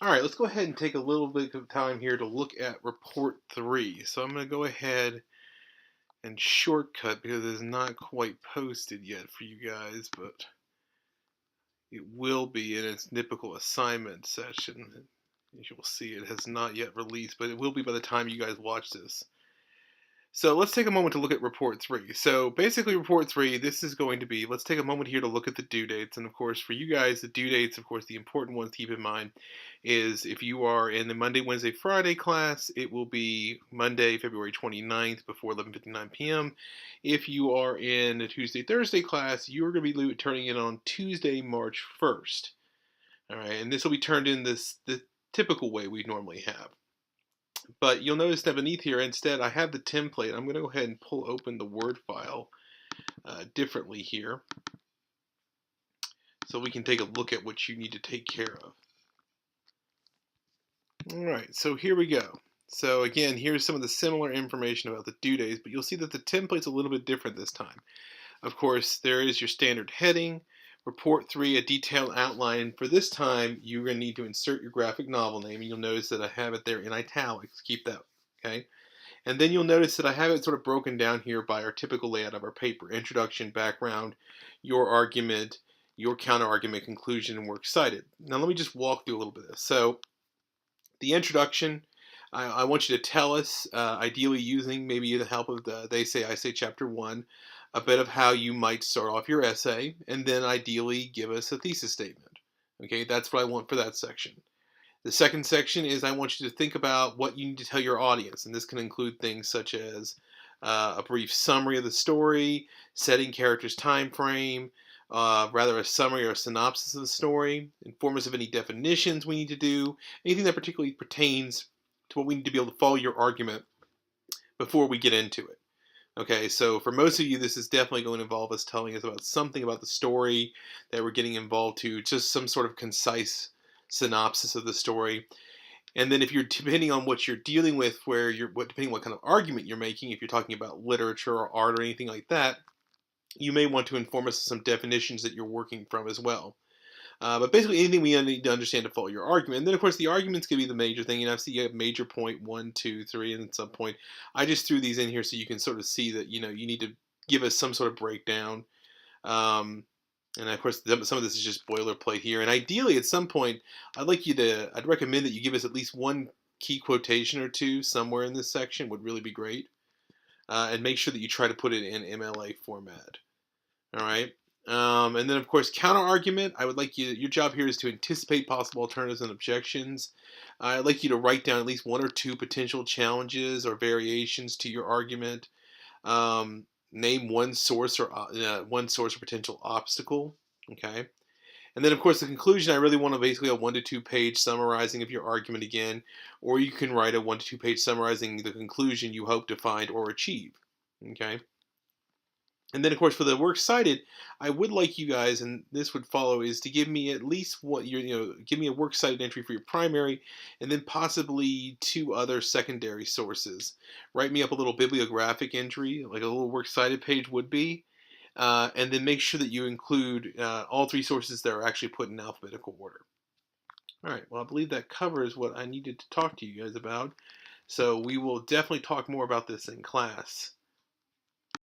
All right, let's go ahead and take a little bit of time here to look at report 3. So I'm going to go ahead and shortcut because it's not quite posted yet for you guys, but it will be in its typical assignment session. As you'll see, it has not yet released, but it will be by the time you guys watch this. So let's take a moment to look at report 3. So basically report 3, this is going to be, let's take a moment here to look at the due dates. And of course, for you guys, the due dates, of course, the important ones to keep in mind is if you are in the Monday, Wednesday, Friday class, it will be Monday, February 29th before 11:59 p.m. If you are in the Tuesday, Thursday class, you're going to be turning in on Tuesday, March 1st. All right, and this will be turned in the typical way we normally have. But you'll notice that beneath here, instead, I have the template. I'm going to go ahead and pull open the Word file differently here so we can take a look at what you need to take care of. All right, so here we go. So again, here's some of the similar information about the due dates, but you'll see that the template's a little bit different this time. Of course, there is your standard heading, report 3, a detailed outline. For this time, you're going to need to insert your graphic novel name, and you'll notice that I have it there in italics. Keep that, okay? And then you'll notice that I have it sort of broken down here by our typical layout of our paper. Introduction, background, your argument, your counter-argument, conclusion, and works cited. Now let me just walk through a little bit of this. So the introduction, I want you to tell us, ideally using maybe the help of the They Say, I Say Chapter 1, a bit of how you might start off your essay, and then ideally give us a thesis statement. Okay, that's what I want for that section. The second section is I want you to think about what you need to tell your audience, and this can include things such as a brief summary of the story, setting characters' time frame, rather a summary or a synopsis of the story, inform us of any definitions we need to do, anything that particularly pertains to what we need to be able to follow your argument before we get into it. Okay, so for most of you, this is definitely going to involve us telling us about something about the story that we're getting involved to, just some sort of concise synopsis of the story. And then if you're, depending on what you're dealing with, depending on what kind of argument you're making, if you're talking about literature or art or anything like that, you may want to inform us of some definitions that you're working from as well. But basically anything we need to understand to follow your argument. And then, of course, the argument's going to be the major thing. I see you have major point 1, 2, 3, and at some point. I just threw these in here so you can sort of see that, you need to give us some sort of breakdown. And, of course, some of this is just boilerplate here. And ideally, at some point, I'd recommend that you give us at least one key quotation or two somewhere in this section would really be great. And make sure that you try to put it in MLA format. All right. And then, of course, counter-argument. I would like your job here is to anticipate possible alternatives and objections. I'd like you to write down at least one or two potential challenges or variations to your argument. Name one source or potential obstacle. Okay. And then, of course, the conclusion, I really want to basically a 1 to 2 page summarizing of your argument again, or you can write a 1 to 2 page summarizing the conclusion you hope to find or achieve. Okay. And then, of course, for the works cited, I would like you guys, and this would follow, is to give me at least give me a works cited entry for your primary, and then possibly 2 other secondary sources. Write me up a little bibliographic entry, like a little works cited page would be, and then make sure that you include all 3 sources that are actually put in alphabetical order. All right, well, I believe that covers what I needed to talk to you guys about. So we will definitely talk more about this in class.